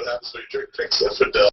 happens when you drink drinks with Fidel.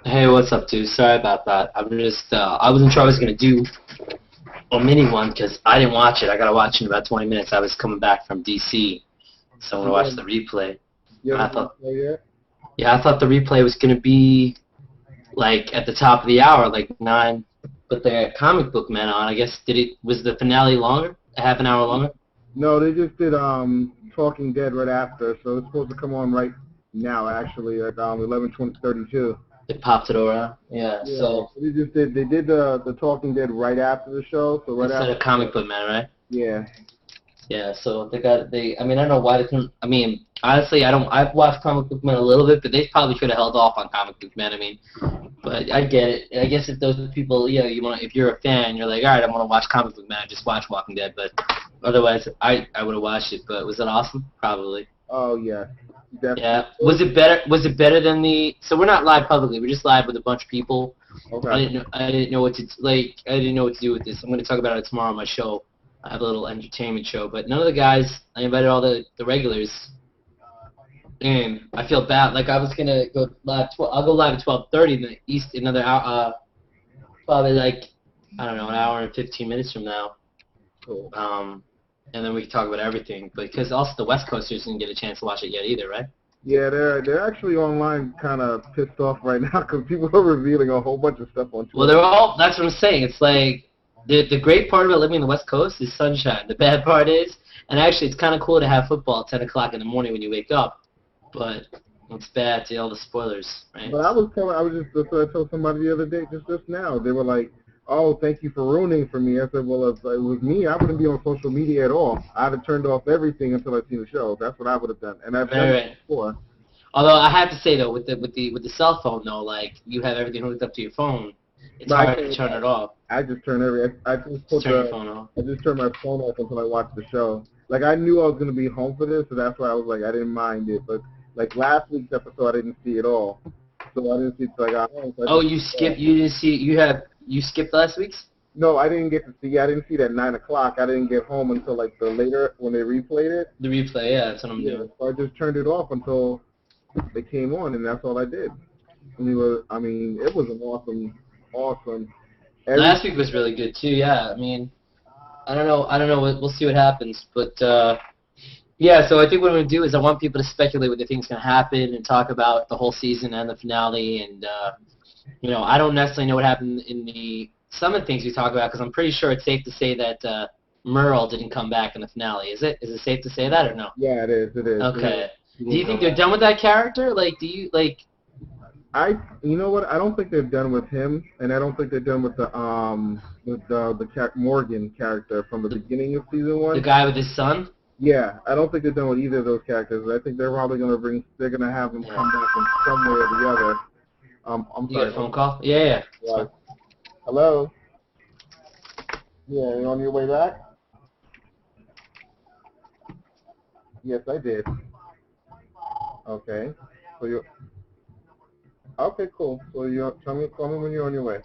Hey, what's up, dude? Sorry about that. I'm just, I wasn't sure I was going to do a mini one because I didn't watch it. I got to watch in about 20 minutes. I was coming back from D.C., so I'm going to watch the replay. I thought, yeah, I thought the replay was going to be, like, at the top of the hour, like 9, but the comic book man on. I guess, was the finale longer? A half an hour longer? No, they just did Talking Dead right after, so it's supposed to come on right now, actually, at 11:32. They popped it over, yeah. So they did the Talking Dead right after the show, so right instead after of comic book man, right? Yeah. Yeah, so I mean, I don't know why they couldn't. I mean, honestly, I've watched Comic Book Man a little bit, but they probably should have held off on Comic Book Man. I mean, but I get it. I guess if those people, if you're a fan, you're like, all right, I want to watch Comic Book Man, just watch Walking Dead. But otherwise, I would have watched it. But was it awesome? Probably. Oh yeah. Definitely. Yeah. Was it better? Was it better than the? So we're not live publicly. We're just live with a bunch of people. Okay. I didn't know what to do with this. I'm going to talk about it tomorrow on my show. I have a little entertainment show, but none of the guys. I invited all the regulars, and I feel bad. Like I was gonna go live. I'll go live at 12:30 in the East. Another hour, probably like I don't know, an hour and 15 minutes from now. Cool. And then we can talk about everything. Because also the West Coasters didn't get a chance to watch it yet either, right? Yeah, they're actually online, kind of pissed off right now because people are revealing a whole bunch of stuff on Twitter. Well, that's what I'm saying. It's like. The great part about living in the West Coast is sunshine. The bad part is, and actually it's kind of cool to have football at 10 o'clock in the morning when you wake up, but it's bad to all the spoilers, right? But I was just I told somebody the other day, just now. They were like, "Oh, thank you for ruining for me." I said, "Well, if it was me, I wouldn't be on social media at all. I'd have turned off everything until I seen the show. That's what I would have done." And I've done it before. Although I have to say though, with the cell phone though, like you have everything hooked up to your phone, it's hard to turn it off. I just turn I just put turn your phone off. I just turn my phone off until I watch the show. Like I knew I was gonna be home for this, so that's why I was like I didn't mind it. But like last week's episode, I didn't see it all, so I didn't see it till I got home. So you skipped? You didn't see? You skipped last week's? No, I didn't get to see. I didn't see that 9 o'clock. I didn't get home until like the later when they replayed it. The replay, yeah, that's what I'm doing. So I just turned it off until they came on, and that's all I did. And it was an awesome. Last week was really good too. Yeah, I mean, I don't know. We'll see what happens, but yeah. So I think what I'm gonna do is I want people to speculate what they think is gonna happen and talk about the whole season and the finale. And I don't necessarily know what happened in some of the things we talk about because I'm pretty sure it's safe to say that Merle didn't come back in the finale. Is it? Is it safe to say that or no? Yeah, it is. It is. Okay. Do you think they're done with that character? Like, do you like? You know what? I don't think they're done with him, and I don't think they're done with the Morgan character from the beginning of season 1. The guy with his son. Yeah, I don't think they're done with either of those characters. I think they're probably they're gonna have them come back in some way or the other. I'm sorry. You got a phone call? Yeah. Hello. Yeah, you on your way back? Yes, I did. Okay. So you. Okay, cool. So call me when you're on your way.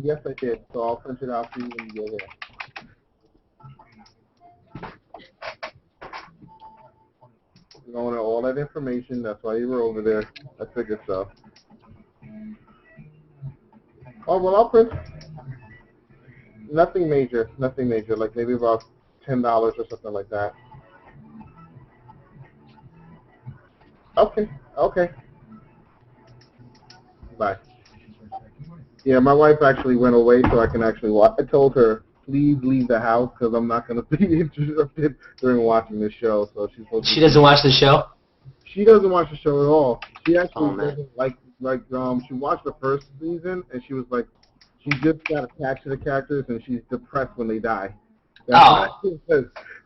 Yes, I did. So I'll print it out for you when you get here. You're going to all that information. That's why you were over there. I figured so. Oh, well, I'll print. Nothing major. Like maybe about $10 or something like that. Okay. Bye. Yeah, my wife actually went away so I can actually watch. I told her, please leave the house because I'm not going to be interrupted during watching the show. So she's supposed to. She doesn't watch the show? She doesn't watch the show at all. She actually doesn't like she watched the first season and she was like, she just got attached to the characters and she's depressed when they die. That's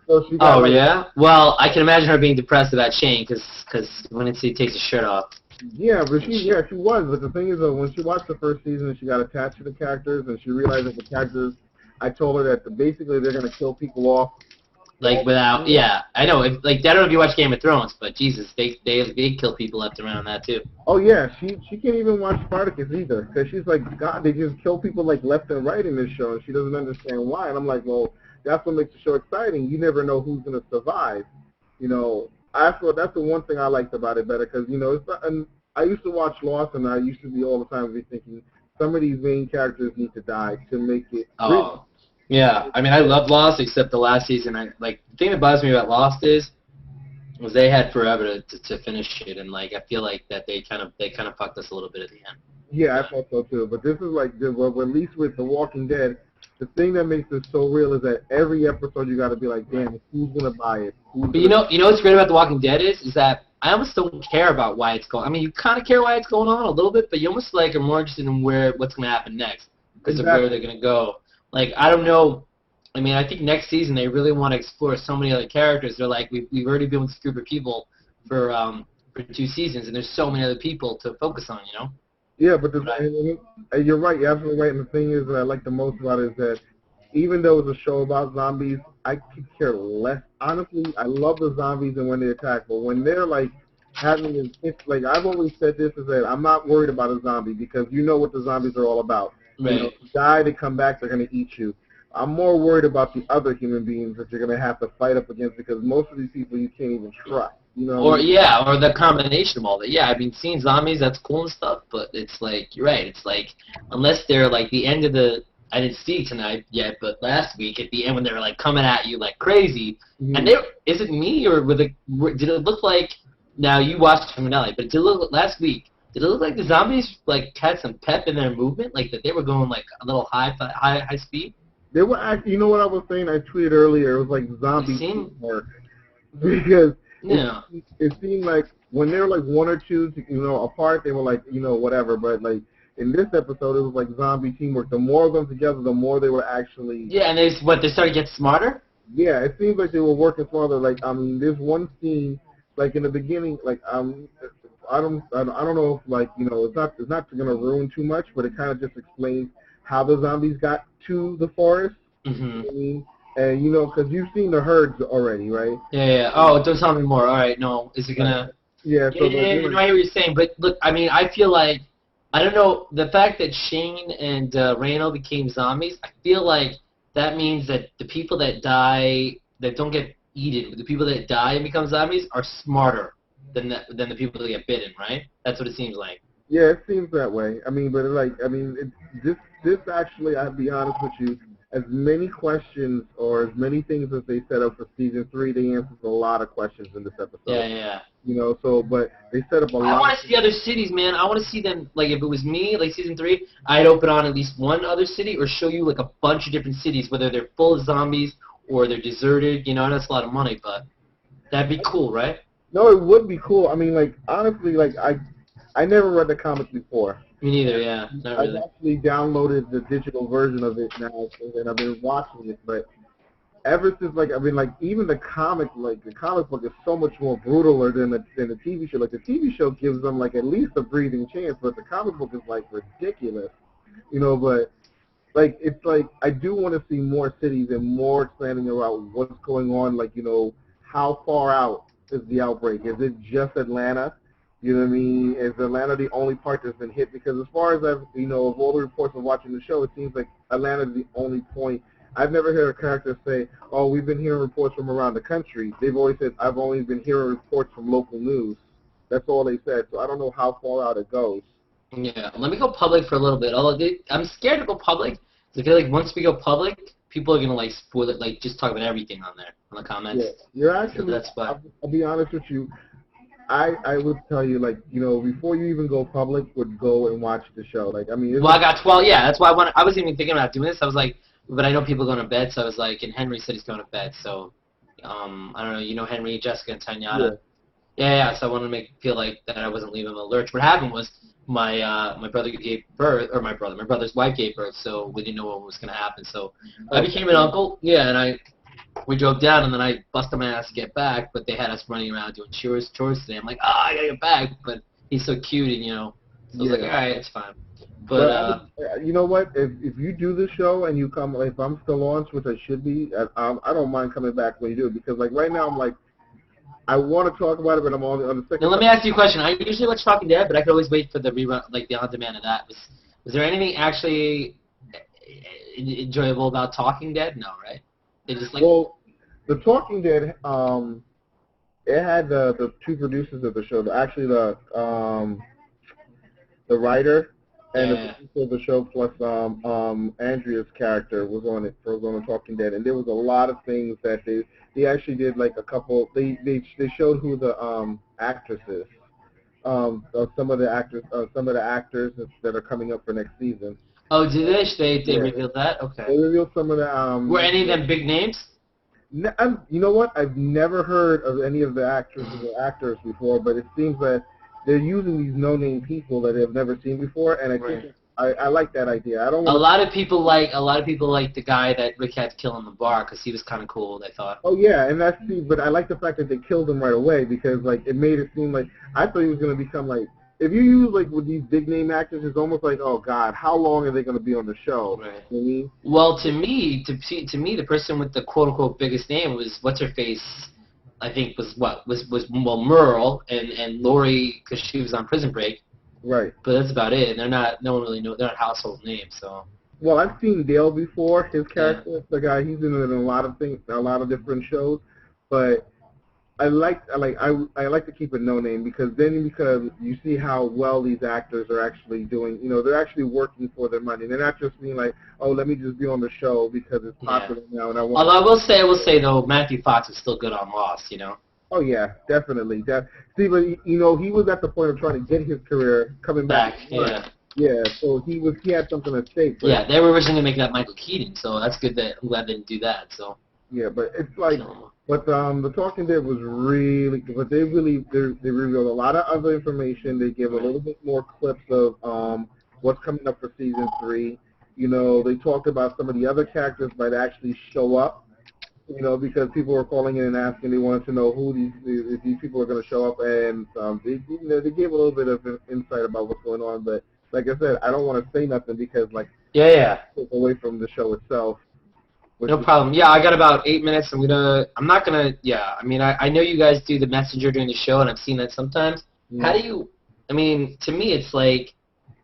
so she got, yeah? Well, I can imagine her being depressed about Shane because when he takes his shirt off. Yeah, but she was. But the thing is, though, when she watched the first season, she got attached to the characters, and she realized that the characters, I told her that basically they're going to kill people off. Like without, yeah, I know. I don't know if you watch Game of Thrones, but Jesus, they kill people left around that too. Oh yeah, she can't even watch Spartacus either, because she's like, God, they just kill people like left and right in this show, and she doesn't understand why. And I'm like, well, that's what makes the show exciting. You never know who's going to survive. I thought that's the one thing I liked about it better, because it's not. And I used to watch Lost, and I used to be all the time thinking some of these main characters need to die to make it. Oh, yeah. I mean, I love Lost, except the last season. The thing that bothers me about Lost was they had forever to finish it, and I feel like that they kind of fucked us a little bit at the end. Yeah, I thought so too. But this is at least with The Walking Dead. The thing that makes it so real is that every episode you got to be like, damn, who's gonna buy it? But you know what's great about The Walking Dead is that I almost don't care about why it's going. I mean, you kind of care why it's going on a little bit, but you almost are more interested in what's gonna happen next because of where they're gonna go. I don't know. I mean, I think next season they really want to explore so many other characters. They're like, we've already been with this group of people for 2 seasons, and there's so many other people to focus on. Yeah, but you're right. You're absolutely right. And the thing is that I like the most about it is that even though it's a show about zombies, I could care less. Honestly, I love the zombies and when they attack, but when they're having this, it's I've always said this is that I'm not worried about a zombie because you know what the zombies are all about. Right. You die, they come back, they're going to eat you. I'm more worried about the other human beings that you're going to have to fight up against because most of these people you can't even trust. Or the combination of all that. Yeah, I mean, seeing zombies, that's cool and stuff, but it's you're right. It's unless they're the end of the. I didn't see tonight yet, but last week at the end when they were coming at you like crazy, and is it me or did it look like? Now you watched the finale, but did it look last week? Did it look like the zombies had some pep in their movement, that they were going a little high speed? They were actually, you know what I was saying? I tweeted earlier. It was like zombie teamwork because it seemed like when they were like one or two, apart, they were like, whatever. But like in this episode, it was like zombie teamwork. The more of them together, the more they were actually. Yeah, and they started to get smarter. Yeah, it seems like they were working smarter. Like there's one scene like in the beginning, like I don't know if like it's not gonna ruin too much, but it kind of just explains how the zombies got to the forest. Mm-hmm. I mean, and because you've seen the herds already, right? Yeah. Oh, don't tell me more. All right, no. Is it gonna? Yeah. So I hear what you're saying, but look, I mean, I feel like I don't know the fact that Shane and Randall became zombies. I feel like that means that the people that die that don't get eaten, the people that die and become zombies are smarter than the people that get bitten, right? That's what it seems like. Yeah, it seems that way. I mean, but this actually, I'll be honest with you, as many questions or as many things as they set up for season 3, they answered a lot of questions in this episode. Yeah. But they set up a lot. I want to see other cities, man. I want to see them. Like, if it was me, like season 3, I'd open on at least one other city or show you like a bunch of different cities, whether they're full of zombies or they're deserted. That's a lot of money, but that'd be cool, right? No, it would be cool. I mean, like honestly, like I never read the comics before. Me neither, yeah. Not really. I've actually downloaded the digital version of it now, and I've been watching it. But ever since, even the comic book is so much more brutaler than the TV show. Like, the TV show gives them, like, at least a breathing chance, but the comic book is, like, ridiculous. But, like, it's like, I do want to see more cities and more expanding about what's going on, like, how far out is the outbreak? Is it just Atlanta? You know what I mean? Is Atlanta the only part that's been hit? Because as far as of all the reports of watching the show, it seems like Atlanta is the only point. I've never heard a character say, "Oh, we've been hearing reports from around the country." They've always said, "I've only been hearing reports from local news." That's all they said. So I don't know how far out it goes. Yeah, let me go public for a little bit. I'm scared to go public. I feel like once we go public, people are gonna like spoil it, like just talk about everything on there, on the comments. Yeah, you're actually. So that's why. I'll be honest with you. I would tell you, like, before you even go public, would go and watch the show. Like, I mean. Well, I got 12. Yeah, that's why I was even thinking about doing this. I was like, but I know people going to bed, so I was like, and Henry said he's going to bed, so I don't know. Henry, Jessica, and Tanyana. Yeah. So I wanted to feel like that I wasn't leaving them in a lurch. What happened was my brother gave birth, or my brother's wife gave birth, so we didn't know what was going to happen. So I became an uncle. Yeah, and we drove down, and then I busted my ass to get back, but they had us running around doing chores today. I'm like, I gotta get back, but he's so cute, and so I was like, all right, it's fine. But you know what? If you do the show and you come, like, if I'm still on, which I should be, I don't mind coming back when you do it, because like right now I'm like, I want to talk about it, but I'm on the second. Now let me ask you a question. I usually watch Talking Dead, but I could always wait for the rerun, like the on-demand of that. Was there anything actually enjoyable about Talking Dead? No, right? Well, The Talking Dead, it had the two producers of the show, the writer and the producer of the show, plus Andrea's character was on The Talking Dead, and there was a lot of things that they actually did, like a couple. They showed who the actress is, some of the actors that are coming up for next season. Oh, did they revealed that? Okay. They revealed some of the. Were any of them big names? You know what? I've never heard of any of the actresses or actors before, but it seems that they're using these no-name people that they've never seen before, and I think I like that idea. I don't. A lot of people like the guy that Rick had to kill in the bar because he was kind of cool. They thought. Oh yeah, and but I like the fact that they killed him right away because like it made it seem like I thought he was going to become like. If you use, like, with these big-name actors, it's almost like, oh, God, how long are they going to be on the show? Right. You know what I mean? Well, to me, the person with the quote-unquote biggest name was, what's-her-face, I think, was Merle, and Lori, because she was on Prison Break. Right. But that's about it, and no one really knows, they're not household names, so. Well, I've seen Dale before, his character, the guy, he's in a lot of things, a lot of different shows, but I like to keep it no name because you see how well these actors are actually doing. They're actually working for their money. They're not just being like, oh, let me just be on the show because it's popular now. And Although I will say though, Matthew Fox is still good on Lost. Oh yeah, definitely. See, but he was at the point of trying to get his career coming back. Yeah. Yeah, so he had something at stake. Yeah, they were originally making that Michael Keaton, so that's good. I'm glad they didn't do that. So. Yeah, but it's like, So, but the Talking Dead was really, but they revealed a lot of other information. They gave a little bit more clips of what's coming up for season 3. You know, they talked about some of the other characters might actually show up. You know, because people were calling in and asking, they wanted to know who these people are going to show up, and they gave a little bit of insight about what's going on. But like I said, I don't want to say nothing because yeah. it's away from the show itself. No problem. Yeah, I got about 8 minutes. I'm not gonna. Yeah, I mean, I know you guys do the messenger during the show, and I've seen that sometimes. Yeah. How do you? I mean, to me, it's like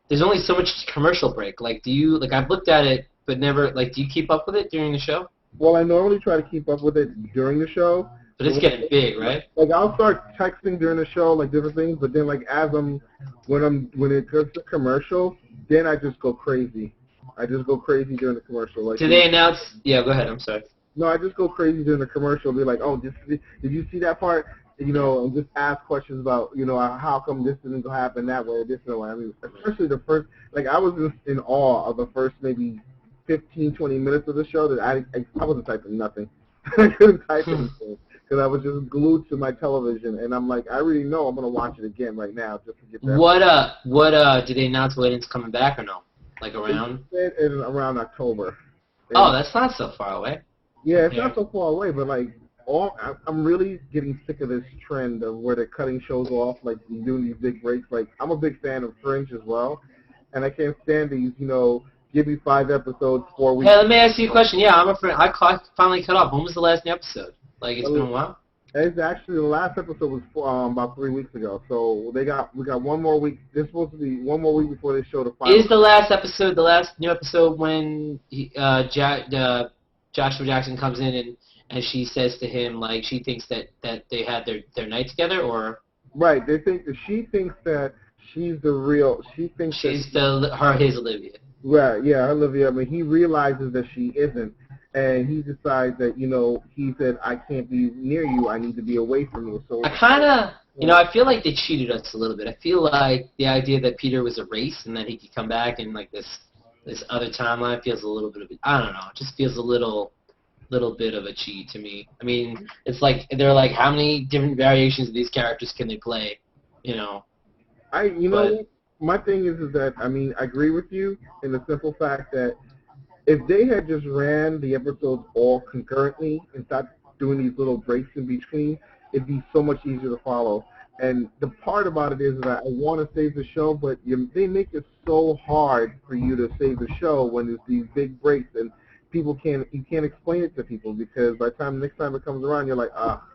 there's only so much commercial break. Like, do you I've looked at it, but never do you keep up with it during the show? Well, I normally try to keep up with it during the show. But it's getting big, right? Like I'll start texting during the show, like different things, but then when it comes to commercial, then I just go crazy. I just go crazy during the commercial. Like, did they announce? Yeah, go ahead. I'm sorry. No, I just go crazy during the commercial. Be like, oh, did you see that part? You know, and just ask questions about, you know, how come this didn't happen that way, this and that way. I mean, especially the first, I was just in awe of the first maybe 15, 20 minutes of the show that I wasn't typing nothing. I couldn't type anything because I was just glued to my television, and I'm like, I already know I'm gonna watch it again right now just to get that. What did they announce when it's coming back or no? Like around? Around October. Oh, that's not so far away. Yeah, it's not so far away, but I'm really getting sick of this trend of where they're cutting shows off, like doing these big breaks. Like, I'm a big fan of Fringe as well, and I can't stand these, you know, give me 5 episodes, 4 weeks. Hey, let me ask you a question. Yeah, I'm a friend. I finally cut off. When was the last new episode? Like, it's been a while? It's actually, the last episode was about 3 weeks ago. So we got 1 more week. There's supposed to be 1 more week before they show the final. Is the last new episode when Joshua Jackson comes in and she says to him, like, she thinks that they had their night together, or? Right. They think that she thinks that she's the real. She thinks his Olivia. Right. Yeah, Olivia. I mean, he realizes that she isn't. And he decides that, you know, he said, I can't be near you. I need to be away from you. So I kind of, you know, I feel like they cheated us a little bit. I feel like the idea that Peter was erased and that he could come back in, like, this other timeline feels a little bit of, I don't know, it just feels a little bit of a cheat to me. I mean, it's like, they're like, how many different variations of these characters can they play, you know? My thing is that, I mean, I agree with you in the simple fact that if they had just ran the episodes all concurrently and stopped doing these little breaks in between, it'd be so much easier to follow. And the part about it is that I want to save the show, but they make it so hard for you to save the show when there's these big breaks, and you can't explain it to people because by the next time it comes around, you're like,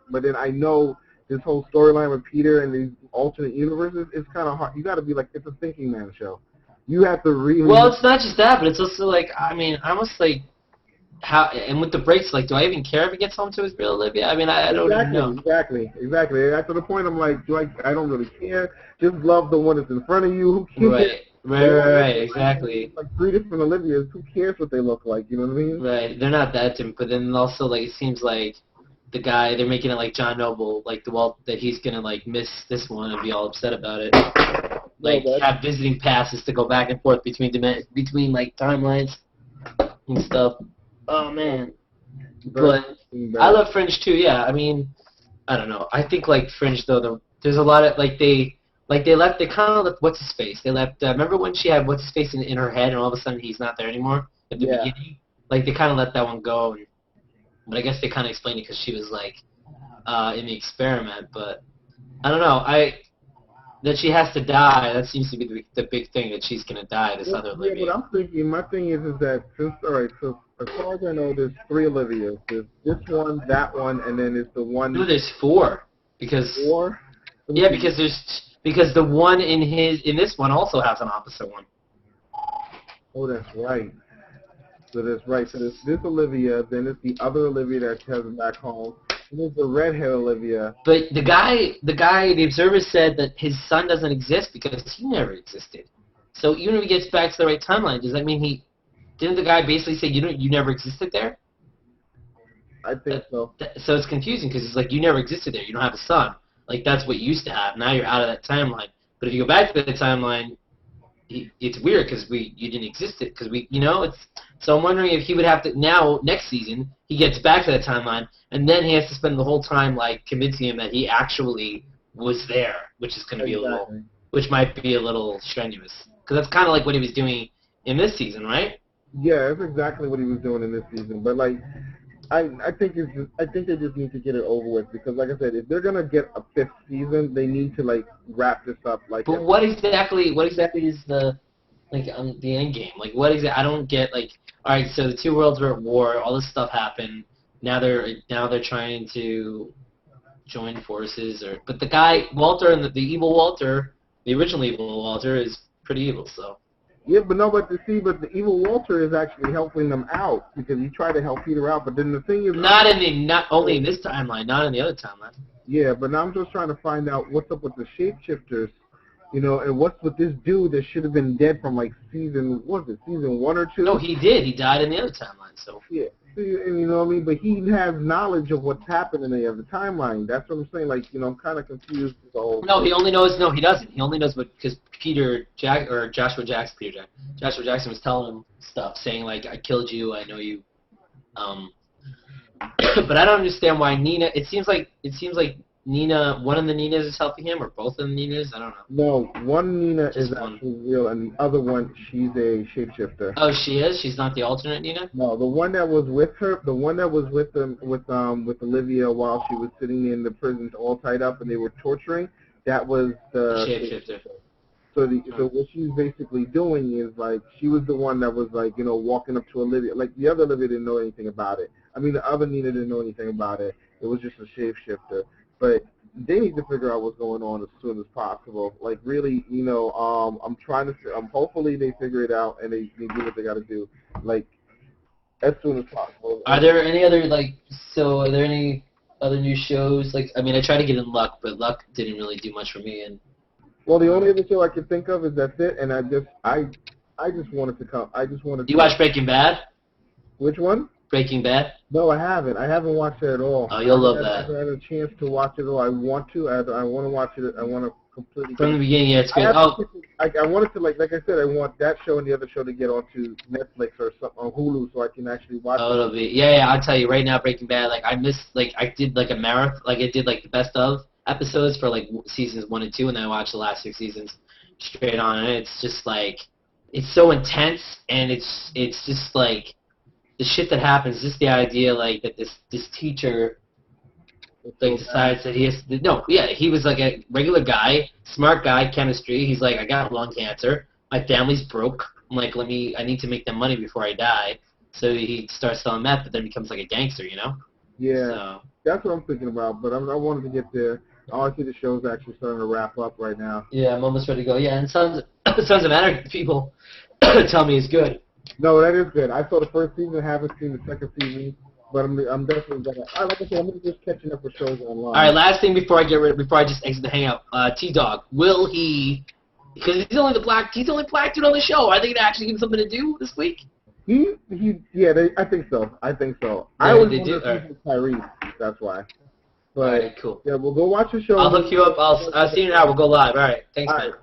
But then I know this whole storyline with Peter and these alternate universes is kind of hard. You got to be like, it's a thinking man show. You have to really. Well, it's not just that, but it's also like, I mean, I almost like how, and with the breaks, like, do I even care if he gets home to his real Olivia? I mean, I don't even know. Exactly. After the point, I'm like, I don't really care. Just love the one that's in front of you. Who cares? Right, exactly. Like 3 different Olivias. Who cares what they look like? You know what I mean? Right. They're not that different, but then also, like, it seems like the guy, they're making it like John Noble, like that he's gonna like miss this one and be all upset about it. Like, have visiting passes to go back and forth between like timelines and stuff. Oh man. But I love Fringe too. Yeah, I mean, I don't know. I think like Fringe though, there's a lot of they kind of left what's his face. They left. Remember when she had what's his face in her head, and all of a sudden he's not there anymore at the beginning. Like they kind of let that one go. But I guess they kind of explained it because she was like in the experiment. But I don't know. That she has to die. That seems to be the big thing, that she's gonna die. This other Olivia. But I'm thinking. My thing is that so as far as I know, there's 3 Olivias. There's this one, that one, and then there's the one. No, there's 4. Because 4. Yeah, because the one in this one also has an opposite one. Oh, that's right. So that's right. So there's this Olivia, then there's the other Olivia that has him back home. And there's the redhead Olivia. But the observer said that his son doesn't exist because he never existed. So even if he gets back to the right timeline, does that mean didn't the guy basically say you never existed there? I think so. So it's confusing because it's like you never existed there. You don't have a son. Like that's what you used to have. Now you're out of that timeline. But if you go back to the timeline, it's weird because you didn't exist it because it's. So I'm wondering if he would have to now next season he gets back to that timeline and then he has to spend the whole time like convincing him that he actually was there, which is going to be which might be a little strenuous because that's kind of like what he was doing in this season, right? Yeah, that's exactly what he was doing in this season. But like, I think they just need to get it over with because, like I said, if they're gonna get a 5th season, they need to like wrap this up. Like, but what exactly is the the end game? Like, what exactly? I don't get. Like, all right, so the two worlds were at war. All this stuff happened. Now they're trying to join forces. But the guy Walter and the evil Walter, the original evil Walter, is pretty evil. So. Yeah, but the evil Walter is actually helping them out because he tried to help Peter out, but then the thing is not only in this timeline, not in the other timeline. Yeah, but now I'm just trying to find out what's up with the shapeshifters, and what's with this dude that should have been dead from like season 1 or 2? No, he did. He died in the other timeline. So. Yeah. And you know what I mean? But he has knowledge of what's happened in the other timeline. That's what I'm saying. Like, I'm kind of confused with the whole. No, he only knows. No, he doesn't. He only knows because Joshua Jackson was telling him stuff, saying like, "I killed you. I know you." But I don't understand why Nina. It seems like Nina. One of the Ninas is helping him, or both of the Ninas. I don't know. No, one Nina is actually real, and the other one, she's a shapeshifter. Oh, she is. She's not the alternate Nina. No, the one that was with her, the one that was with them, with Olivia while she was sitting in the prisons, all tied up, and they were torturing. That was the shapeshifter. So what she's basically doing is like she was the one that was like walking up to Olivia. Like the other Olivia didn't know anything about it. I mean the other Nina didn't know anything about it. It was just a shapeshifter. But they need to figure out what's going on as soon as possible. Like really, I'm trying to. Hopefully they figure it out and they do what they got to do. Like as soon as possible. Are there any other Are there any other new shows? Like I mean, I tried to get in Luck, but Luck didn't really do much for me. And well, the only other show I can think of is That's It, and I just wanted to come. I just wanted. Do you watch Breaking Bad? Which one? Breaking Bad? No, I haven't. I haven't watched it at all. Oh, you'll love that. I haven't had a chance to watch it at all. I want to. I want to watch it. I want to completely. From the beginning, yeah, it's good. I wanted to like I said, I want that show and the other show to get onto Netflix or something on Hulu so I can actually watch. Oh, it'll be I'll tell you right now, Breaking Bad. Like I missed I did a marathon. Like I did the best of episodes for seasons 1 and 2, and then I watched the last 6 seasons straight on. And it's just it's so intense, and it's just the shit that happens, just the idea that this teacher decides that he has to, he was a regular guy, smart guy, chemistry. He's like, I got lung cancer, my family's broke. I'm like, I need to make them money before I die. So he starts selling meth, but then becomes a gangster, Yeah, so. That's what I'm thinking about. But I wanted to get there. I see the show's actually starting to wrap up right now. Yeah, I'm almost ready to go. Yeah, and Sons of Anarchy people tell me it's good. No, that is good. I saw the first season. I haven't seen the second season, but I'm definitely gonna. Like I said, I'm just catching up with shows online. All right, last thing before I just exit the Hangout. T-Dog, will he? Because he's the only black dude on the show. Are they gonna actually give him something to do this week? I think so. Yeah, I was they do. Tyrese. That's why. But all right, cool. Yeah, we'll go watch the show. I'll hook you up. I'll see you now. We'll go live. All right, thanks, man.